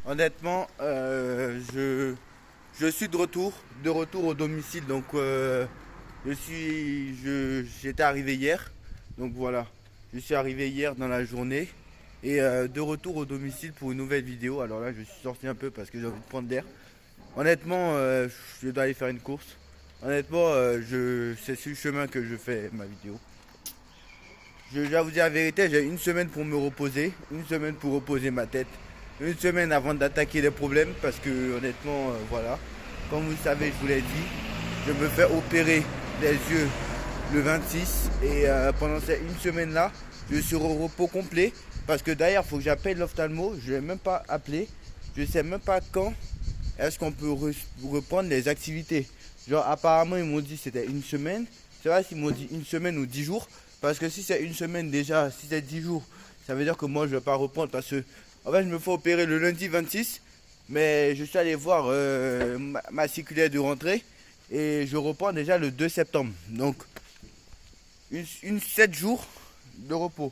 Honnêtement, je suis de retour au domicile. Donc, j'étais arrivé hier. Donc voilà, je suis arrivé hier dans la journée et de retour au domicile pour une nouvelle vidéo. Alors là, je suis sorti un peu parce que j'ai envie de prendre d'air. Honnêtement, je dois aller faire une course. Honnêtement, c'est sur le chemin que je fais ma vidéo. Je dois vous dire la vérité, j'ai une semaine pour me reposer, une semaine pour reposer ma tête, une semaine avant d'attaquer les problèmes parce que honnêtement, voilà, comme vous le savez, je vous l'ai dit, je me fais opérer les yeux le 26 et pendant ces une semaine là, je suis au repos complet parce que d'ailleurs, il faut que j'appelle l'ophtalmo, je ne l'ai même pas appelé, je ne sais même pas quand est-ce qu'on peut reprendre les activités. Genre apparemment ils m'ont dit c'était une semaine, c'est vrai s'ils m'ont dit une semaine ou 10 jours. Parce que si c'est une semaine déjà, si c'est 10 jours, ça veut dire que moi je ne vais pas reprendre parce que en fait je me fais opérer le lundi 26, mais je suis allé voir ma circulaire de rentrée et je reprends déjà le 2 septembre. Donc 7 jours de repos.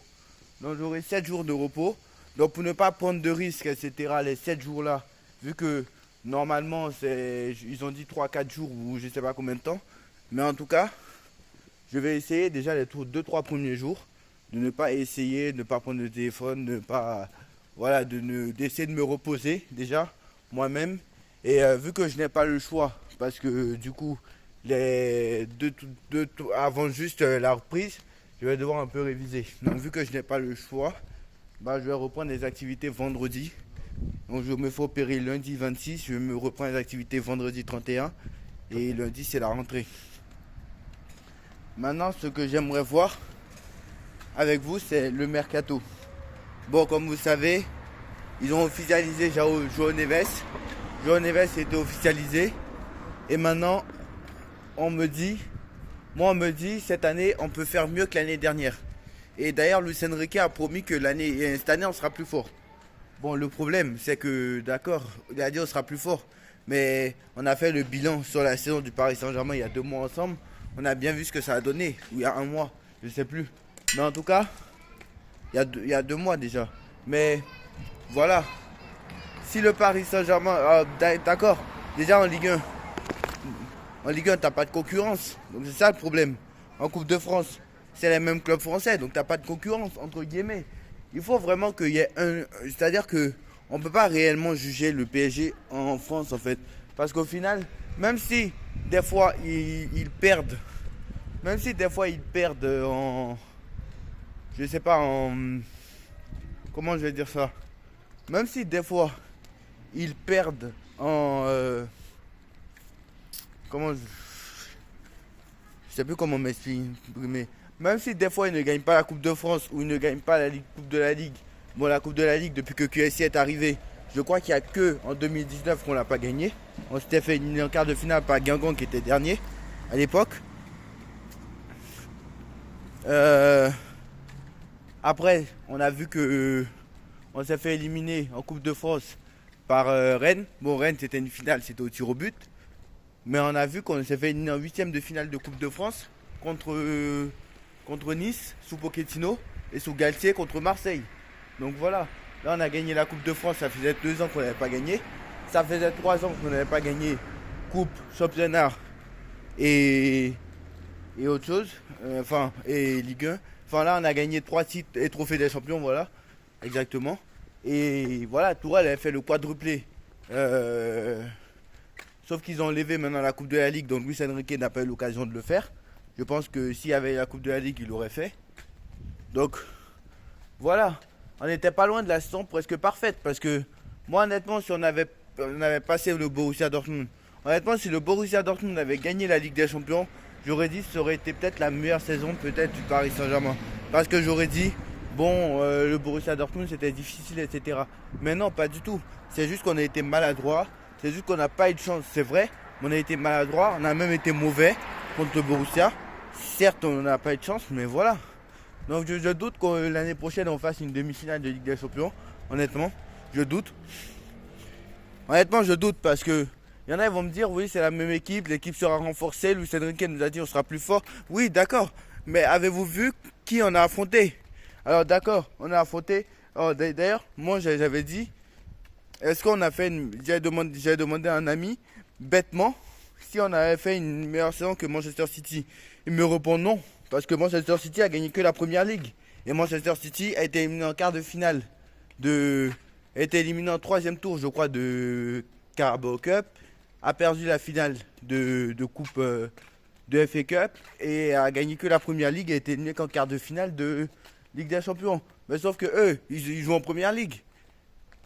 Donc j'aurai 7 jours de repos. Donc pour ne pas prendre de risques, etc., les 7 jours là, vu que normalement ils ont dit 3 4 jours ou je ne sais pas combien de temps, mais en tout cas, je vais essayer déjà les 2 3 premiers jours de ne pas essayer, de ne pas prendre le téléphone, de ne pas, voilà, d'essayer de me reposer déjà moi-même. Et vu que je n'ai pas le choix, parce que du coup, avant juste la reprise, je vais devoir un peu réviser. Donc vu que je n'ai pas le choix, bah, je vais reprendre les activités vendredi. Donc je me fais opérer lundi 26, je me reprends les activités vendredi 31 et lundi c'est la rentrée. Maintenant, ce que j'aimerais voir avec vous, c'est le mercato. Bon, comme vous savez, ils ont officialisé João Neves. João Neves a été officialisé. Et maintenant, on me dit, cette année, on peut faire mieux que l'année dernière. Et d'ailleurs, Luis Enrique a promis que cette année, on sera plus fort. Bon, le problème, c'est que, d'accord, il a dit on sera plus fort. Mais on a fait le bilan sur la saison du Paris Saint-Germain il y a 2 mois ensemble. On a bien vu ce que ça a donné. Ou il y a un mois, je ne sais plus. Mais en tout cas, il y a 2 mois déjà. Mais voilà. Si le Paris Saint-Germain. D'accord. Déjà en Ligue 1, t'as pas de concurrence. Donc c'est ça le problème. En Coupe de France, c'est les mêmes clubs français. Donc t'as pas de concurrence, entre guillemets. Il faut vraiment qu'il y ait un. C'est-à-dire que on peut pas réellement juger le PSG en France en fait. Parce qu'au final, même si des fois ils perdent. Même si des fois ils perdent en. Je sais pas en. Comment je vais dire ça. Même si des fois ils perdent en. Comment je sais plus comment m'exprimer. Même si des fois ils ne gagnent pas la Coupe de France ou ils ne gagnent pas la Coupe de la Ligue. Bon, la Coupe de la Ligue, depuis que QSI est arrivé, je crois qu'il n'y a que en 2019 qu'on l'a pas gagné. On s'était fait éliminer en quart de finale par Guingamp qui était dernier à l'époque. Après, on a vu que on s'est fait éliminer en Coupe de France par Rennes. Bon, Rennes c'était une finale, c'était au tir au but. Mais on a vu qu'on s'est fait éliminer en huitième de finale de Coupe de France contre Nice sous Pochettino et sous Galtier contre Marseille. Donc voilà, là on a gagné la Coupe de France, ça faisait 2 ans qu'on n'avait pas gagné. Ça faisait 3 ans qu'on n'avait pas gagné Coupe, Championnat et, et autre chose, et Ligue 1. Enfin là on a gagné 3 titres et Trophée des Champions, voilà, exactement. Et voilà, Tourelle avait fait le quadruplé. Sauf qu'ils ont enlevé maintenant la Coupe de la Ligue, donc Luis Enrique n'a pas eu l'occasion de le faire. Je pense que s'il y avait la Coupe de la Ligue, il l'aurait fait. Donc voilà, on n'était pas loin de la saison presque parfaite. Parce que moi honnêtement, si on avait passé le Borussia Dortmund, honnêtement si le Borussia Dortmund avait gagné la Ligue des Champions, j'aurais dit que ça aurait été peut-être la meilleure saison peut-être du Paris Saint-Germain. Parce que j'aurais dit, bon, le Borussia Dortmund c'était difficile, etc. Mais non, pas du tout. C'est juste qu'on a été maladroit. C'est juste qu'on n'a pas eu de chance, c'est vrai. On a été maladroit, on a même été mauvais contre le Borussia. Certes, on n'a pas eu de chance, mais voilà. Donc je doute que l'année prochaine on fasse une demi-finale de Ligue des Champions. Honnêtement, je doute. Honnêtement, je doute parce que il y en a qui vont me dire oui, c'est la même équipe, l'équipe sera renforcée. Luis Enrique nous a dit on sera plus fort. Oui, d'accord. Mais avez-vous vu qui on a affronté? Alors d'accord, on a affronté. Oh, d'ailleurs, moi j'avais dit est-ce qu'on a fait j'ai demandé à un ami, bêtement, si on avait fait une meilleure saison que Manchester City. Il me répond non, parce que Manchester City a gagné que la première ligue. Et Manchester City a été éliminé en quart de finale a été éliminé en troisième tour, je crois, de Carabao Cup, a perdu la finale de coupe de FA Cup et a gagné que la première ligue et a été éliminé qu'en quart de finale de Ligue des Champions. Mais sauf que eux, ils jouent en première ligue.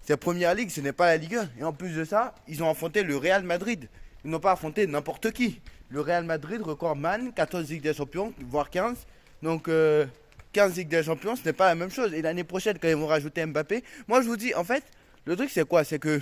C'est première ligue, ce n'est pas la Ligue 1. Et en plus de ça, ils ont affronté le Real Madrid. Ils n'ont pas affronté n'importe qui. Le Real Madrid, recordman, 14 Ligues des Champions, voire 15. Donc 15 Ligues des Champions, ce n'est pas la même chose. Et l'année prochaine, quand ils vont rajouter Mbappé, moi je vous dis, en fait, le truc c'est quoi? C'est que,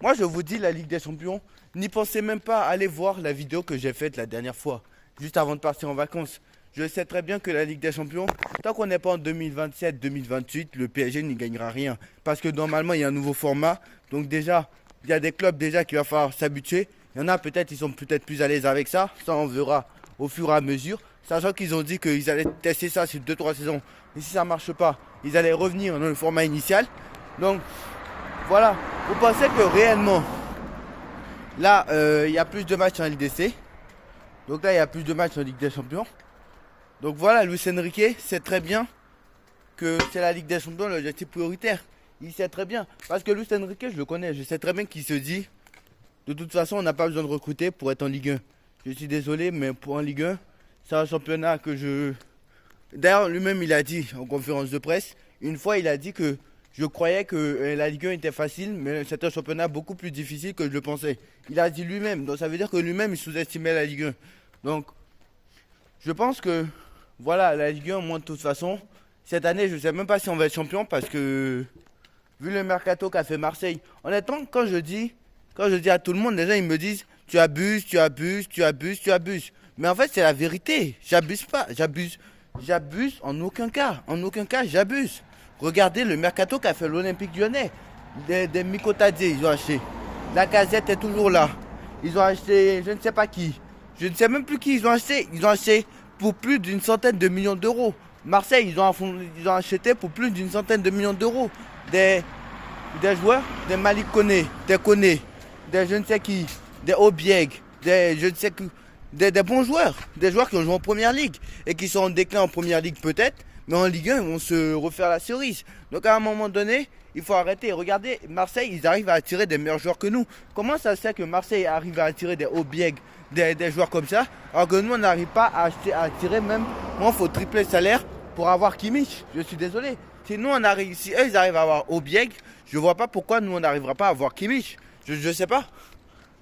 moi je vous dis, la Ligue des Champions, n'y pensez même pas à aller voir la vidéo que j'ai faite la dernière fois, juste avant de partir en vacances. Je sais très bien que la Ligue des Champions, tant qu'on n'est pas en 2027-2028, le PSG n'y gagnera rien. Parce que normalement, il y a un nouveau format. Donc déjà, il y a des clubs déjà qu'il va falloir s'habituer. Il y en a peut-être, ils sont peut-être plus à l'aise avec ça. Ça, on verra au fur et à mesure. Sachant qu'ils ont dit qu'ils allaient tester ça sur 2-3 saisons. Et si ça ne marche pas, ils allaient revenir dans le format initial. Donc, voilà. Vous pensez que réellement, là, il y a plus de matchs en LDC. Donc là, il y a plus de matchs en Ligue des Champions. Donc voilà, Luis Enrique sait très bien que c'est la Ligue des Champions l'objectif prioritaire. Il sait très bien. Parce que Luis Enrique, je le connais. Je sais très bien qu'il se dit, de toute façon, on n'a pas besoin de recruter pour être en Ligue 1. Je suis désolé, mais pour en Ligue 1, c'est un championnat que je... D'ailleurs, lui-même, il a dit en conférence de presse, une fois, il a dit que je croyais que la Ligue 1 était facile, mais c'est un championnat beaucoup plus difficile que je le pensais. Il a dit lui-même. Donc ça veut dire que lui-même, il sous-estimait la Ligue 1. Donc, je pense que... Voilà, la Ligue 1, moi de toute façon, cette année, je ne sais même pas si on va être champion parce que, vu le mercato qu'a fait Marseille, honnêtement, quand je dis à tout le monde, les gens ils me disent, tu abuses. Mais en fait, c'est la vérité. J'abuse pas, j'abuse en aucun cas. En aucun cas, j'abuse. Regardez le mercato qu'a fait l'Olympique Lyonnais. Des Mikotadze, ils ont acheté. La Gazette est toujours là. Ils ont acheté, je ne sais pas qui. Je ne sais même plus qui ils ont acheté. Ils ont acheté pour plus d'une centaine de millions d'euros. Marseille, ils ont acheté pour plus d'une centaine de millions d'euros des joueurs, des Malik Koné, des Koné, des je ne sais qui, des Obieg, des je ne sais qui, des bons joueurs, des joueurs qui ont joué en première ligue et qui sont en déclin en première ligue peut-être, mais en Ligue 1, ils vont se refaire la cerise. Donc à un moment donné, il faut arrêter. Regardez, Marseille, ils arrivent à attirer des meilleurs joueurs que nous. Comment ça se fait que Marseille arrive à attirer des Obieg, des joueurs comme ça, alors que nous on n'arrive pas à attirer même, moi il faut tripler le salaire pour avoir Kimmich, je suis désolé. Si nous on arrive, si eux ils arrivent à avoir Obieg, je vois pas pourquoi nous on n'arrivera pas à avoir Kimmich, je sais pas.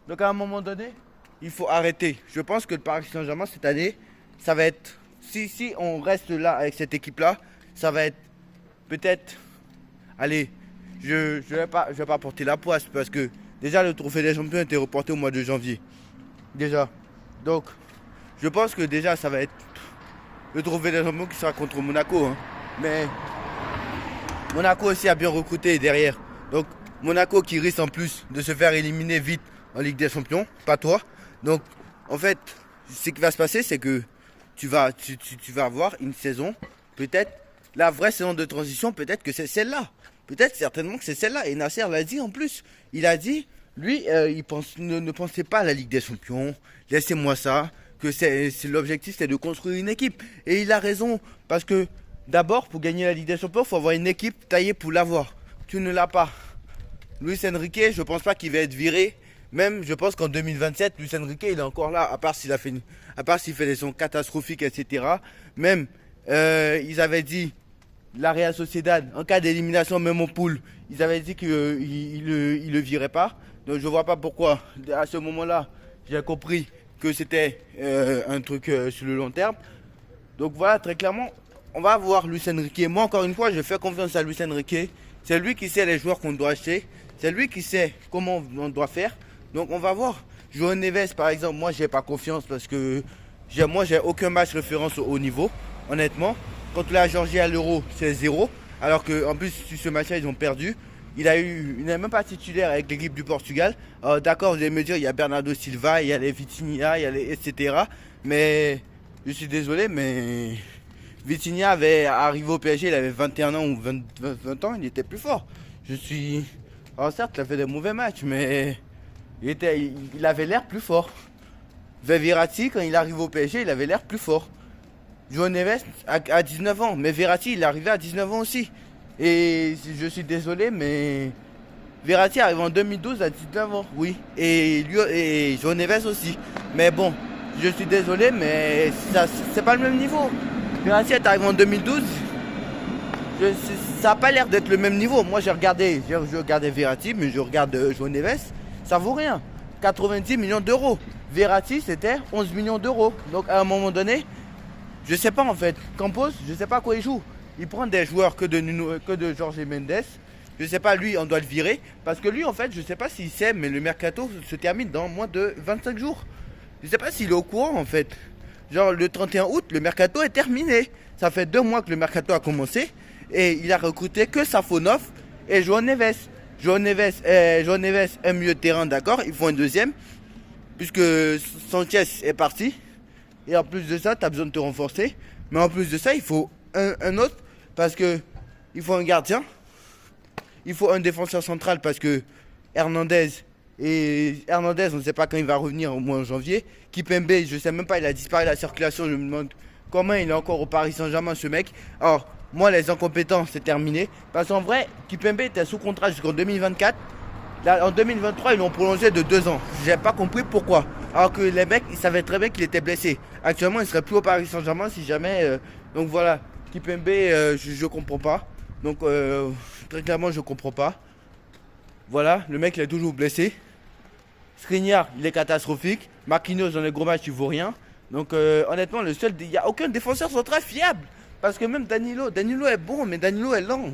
Donc à un moment donné, il faut arrêter. Je pense que le Paris Saint-Germain cette année, ça va être, si on reste là avec cette équipe là, ça va être peut-être, allez, je vais pas porter la poisse parce que déjà le trophée des champions était reporté au mois de janvier. Déjà. Donc, je pense que déjà, ça va être le trophée des champions qui sera contre Monaco. Hein. Mais Monaco aussi a bien recruté derrière. Donc, Monaco qui risque en plus de se faire éliminer vite en Ligue des Champions, pas toi. Donc, en fait, ce qui va se passer, c'est que tu vas avoir une saison, peut-être, la vraie saison de transition, peut-être que c'est celle-là. Peut-être certainement que c'est celle-là. Et Nasser l'a dit en plus. Il a dit... Lui, il ne pensait pas à la Ligue des Champions. Laissez-moi ça. Que l'objectif, c'est de construire une équipe. Et il a raison. Parce que d'abord, pour gagner la Ligue des Champions, il faut avoir une équipe taillée pour l'avoir. Tu ne l'as pas. Luis Enrique, je ne pense pas qu'il va être viré. Même, je pense qu'en 2027, Luis Enrique, il est encore là. À part s'il fait des sons catastrophiques, etc. Même, ils avaient dit, la Real Sociedad, en cas d'élimination, même en poule, ils avaient dit qu'ils ne le viraient pas. Donc je ne vois pas pourquoi, à ce moment-là, j'ai compris que c'était un truc sur le long terme. Donc voilà, très clairement, on va voir Luis Enrique. Moi, encore une fois, je fais confiance à Luis Enrique. C'est lui qui sait les joueurs qu'on doit acheter. C'est lui qui sait comment on doit faire. Donc on va voir. João Neves, par exemple, moi, j'ai pas confiance parce que moi, j'ai aucun match référence au haut niveau, honnêtement. Contre la Géorgie à l'Euro, c'est 0. Alors qu'en plus, sur ce match-là, ils ont perdu. Il n'est même pas titulaire avec l'équipe du Portugal. D'accord, vous allez me dire, il y a Bernardo Silva, il y a les Vitinha, il y a les etc. Mais je suis désolé, mais Vitinha avait arrivé au PSG, il avait 21 ans ou 20 ans, il était plus fort. Alors certes, il a fait des mauvais matchs, mais il avait l'air plus fort. Verratti, quand il arrive au PSG, il avait l'air plus fort. João Neves a 19 ans, mais Verratti, il est arrivé à 19 ans aussi. Et je suis désolé, mais Verratti arrive en 2012 à 19 ans, oui. Et João Neves aussi. Mais bon, je suis désolé, mais c'est pas le même niveau. Verratti est arrivé en 2012. Ça n'a pas l'air d'être le même niveau. Moi, j'ai regardé Verratti, mais je regarde João Neves. Ça vaut rien. 90 millions d'euros. Verratti, c'était 11 millions d'euros. Donc, à un moment donné, je sais pas en fait. Campos, je sais pas quoi il joue. Il prend des joueurs que de Jorge Mendes. Je sais pas, lui, on doit le virer. Parce que lui, en fait, je sais pas s'il sait, mais le mercato se termine dans moins de 25 jours. Je sais pas s'il est au courant, en fait. Genre, le 31 août, le mercato est terminé. Ça fait 2 mois que le mercato a commencé. Et il a recruté que Safonov et João Neves. João Neves est milieu de terrain, d'accord. Il faut un deuxième. Puisque Sanchez est parti. Et en plus de ça, tu as besoin de te renforcer. Mais en plus de ça, il faut un autre. Parce que il faut un gardien. Il faut un défenseur central parce que Hernandez, on ne sait pas quand il va revenir au mois de janvier. Kimpembe, je ne sais même pas, il a disparu de la circulation. Je me demande comment il est encore au Paris Saint-Germain, ce mec. Alors, moi, les incompétents, c'est terminé. Parce qu'en vrai, Kimpembe était sous contrat jusqu'en 2024. Là, en 2023, ils l'ont prolongé de 2 ans. J'ai pas compris pourquoi. Alors que les mecs, ils savaient très bien qu'il était blessé. Actuellement, il serait plus au Paris Saint-Germain si jamais. Donc voilà, Kimpembe, je comprends pas. Donc très clairement, je comprends pas. Voilà, le mec, il est toujours blessé. Skriniar, il est catastrophique. Marquinhos, dans les gros matchs, il vaut rien. Donc honnêtement, il n'y a aucun défenseur central fiable. Parce que même Danilo est bon, mais Danilo est lent.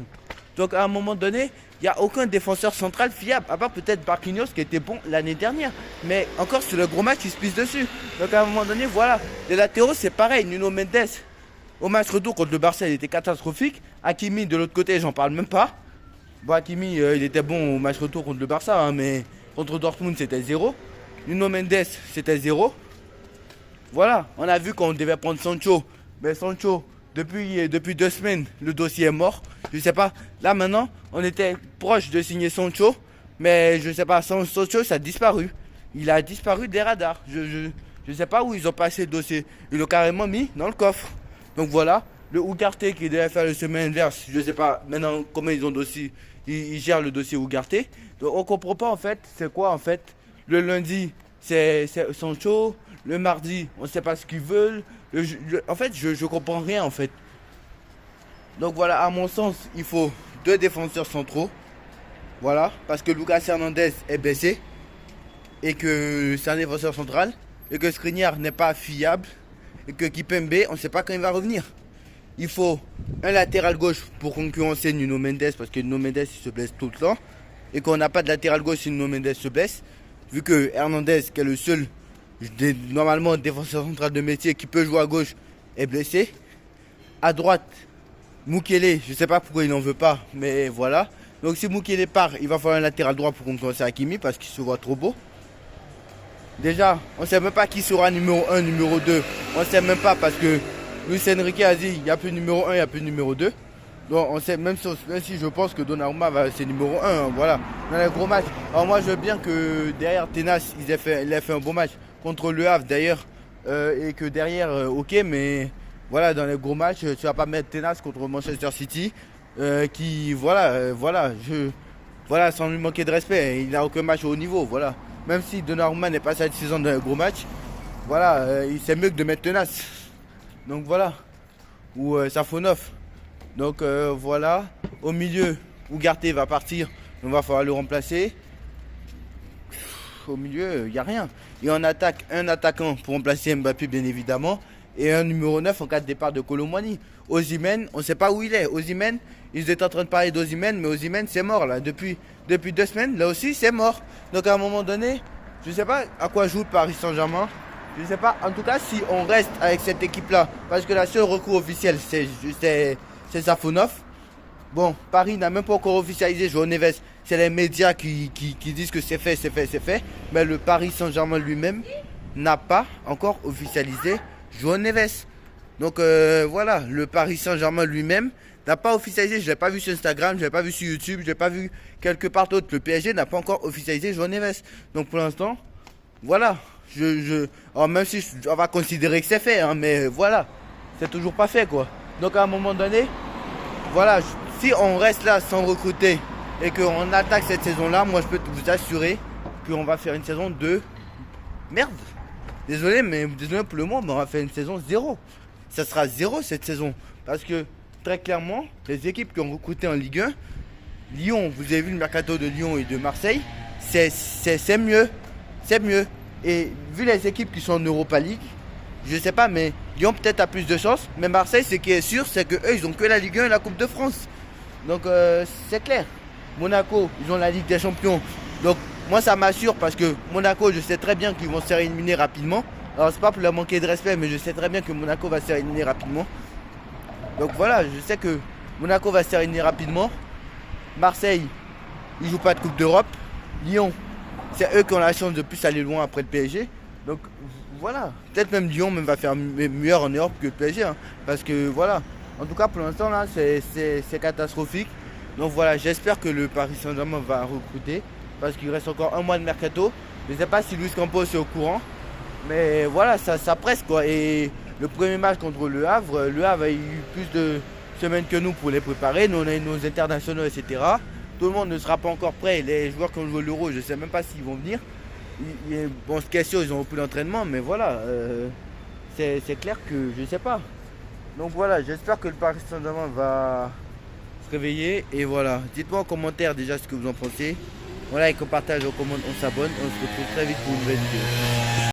Donc à un moment donné, il n'y a aucun défenseur central fiable, à part peut-être Marquinhos qui était bon l'année dernière. Mais encore sur le gros match, il se pisse dessus. Donc à un moment donné, voilà. Les latéraux, c'est pareil. Nuno Mendes, au match retour contre le Barça, il était catastrophique. Hakimi, de l'autre côté, j'en parle même pas. Bon, Hakimi, il était bon au match retour contre le Barça, hein, mais contre Dortmund, c'était 0. Nuno Mendes, c'était 0. Voilà, on a vu qu'on devait prendre Sancho. Mais Sancho, depuis 2 semaines, le dossier est mort. Je sais pas. Là maintenant, on était proche de signer Sancho, mais je sais pas. Sancho, ça a disparu. Il a disparu des radars. Je sais pas où ils ont passé le dossier. Ils l'ont carrément mis dans le coffre. Donc voilà. Le Ugarte qui devait faire le chemin inverse, je sais pas maintenant comment ils gèrent le dossier Ugarte. Donc on comprend pas en fait. C'est quoi en fait? Le lundi, c'est Sancho. Le mardi, on sait pas ce qu'ils veulent. En fait, je comprends rien en fait. Donc voilà, à mon sens, il faut 2 défenseurs centraux. Voilà, parce que Lucas Hernandez est blessé. Et que c'est un défenseur central. Et que Skriniar n'est pas fiable. Et que Kimpembe, on ne sait pas quand il va revenir. Il faut un latéral gauche pour concurrencer Nuno Mendes. Parce que Nuno Mendes, il se blesse tout le temps. Et qu'on n'a pas de latéral gauche si Nuno Mendes se blesse. Vu que Hernandez, qui est le seul, normalement, défenseur central de métier qui peut jouer à gauche, est blessé. À droite, Mukele, je ne sais pas pourquoi il n'en veut pas, mais voilà. Donc si Mukele part, il va falloir un latéral droit pour concurrencer Hakimi parce qu'il se voit trop beau. Déjà, on ne sait même pas qui sera numéro 1, numéro 2. On ne sait même pas parce que Luis Enrique a dit il n'y a plus numéro 1, il n'y a plus numéro 2. Donc on sait, même si je pense que Donnarumma c'est numéro 1, hein, voilà, dans les gros matchs. Alors moi je veux bien que derrière Tenas, il ait fait un bon match contre Le Havre d'ailleurs. Et que derrière, ok, mais... Voilà, dans les gros matchs, tu vas pas mettre Tenas contre Manchester City, voilà, sans lui manquer de respect, il n'a aucun match au haut niveau, voilà. Même si Donnarumma n'est pas satisfaisant dans les gros matchs, voilà, c'est mieux que de mettre Tenas. Donc voilà, ou Safonov. Donc voilà, au milieu, Ugarte va partir, on va falloir le remplacer. Au milieu, il n'y a rien. Et en attaque, un attaquant pour remplacer Mbappé, bien évidemment. Et un numéro 9 en cas de départ de Kolo Muani. Osimhen, on ne sait pas où il est. Osimhen, ils étaient en train de parler d'Osimhen, mais Osimhen c'est mort là. Depuis 2 semaines, là aussi c'est mort. Donc à un moment donné, je ne sais pas à quoi joue le Paris Saint-Germain. Je ne sais pas, en tout cas si on reste avec cette équipe là, parce que la seule recours officiel c'est Safonov. Bon, Paris n'a même pas encore officialisé João Neves. C'est les médias qui disent que c'est fait. Mais le Paris Saint-Germain lui-même n'a pas encore officialisé João Neves. Donc voilà, le Paris Saint-Germain lui-même n'a pas officialisé. Je l'ai pas vu sur Instagram, je l'ai pas vu sur YouTube, je l'ai pas vu quelque part d'autre. Le PSG n'a pas encore officialisé João Neves. Donc pour l'instant, voilà. Alors même si on va considérer que c'est fait, hein, mais voilà, c'est toujours pas fait quoi. Donc à un moment donné, voilà, si on reste là sans recruter et qu'on attaque cette saison-là, moi je peux vous assurer qu'on va faire une saison de merde. Désolé, mais désolé pour le monde, mais on va faire une saison 0. Ça sera 0 cette saison. Parce que très clairement, les équipes qui ont recruté en Ligue 1, Lyon, vous avez vu le mercato de Lyon et de Marseille, c'est mieux. C'est mieux. Et vu les équipes qui sont en Europa League, je sais pas, mais Lyon peut-être a plus de chance. Mais Marseille, ce qui est sûr, c'est que eux, ils ont que la Ligue 1 et la Coupe de France. Donc c'est clair. Monaco, ils ont la Ligue des Champions. Donc moi, ça m'assure parce que Monaco, je sais très bien qu'ils vont se faire éliminer rapidement. Alors c'est pas pour leur manquer de respect, mais je sais très bien que Monaco va se faire éliminer rapidement. Donc voilà, je sais que Monaco va se faire éliminer rapidement. Marseille, ils jouent pas de Coupe d'Europe. Lyon, c'est eux qui ont la chance de plus aller loin après le PSG. Donc voilà, peut-être même Lyon même va faire mieux en Europe que le PSG. Hein, parce que voilà, en tout cas pour l'instant là, c'est catastrophique. Donc voilà, j'espère que le Paris Saint-Germain va recruter. Parce qu'il reste encore un mois de mercato. Je ne sais pas si Luis Campos est au courant. Mais voilà, ça presse quoi. Et le premier match contre le Havre a eu plus de semaines que nous pour les préparer. Nous on a nos internationaux, etc. Tout le monde ne sera pas encore prêt. Les joueurs qui ont joué l'Euro, je ne sais même pas s'ils vont venir. Bon, ce question, ils ont beaucoup d'entraînement, mais voilà. C'est clair que je ne sais pas. Donc voilà, j'espère que le Paris Saint-Germain va se réveiller. Et voilà, dites-moi en commentaire déjà ce que vous en pensez. On like, on partage, on commente, on s'abonne. On se retrouve très vite pour une nouvelle vidéo.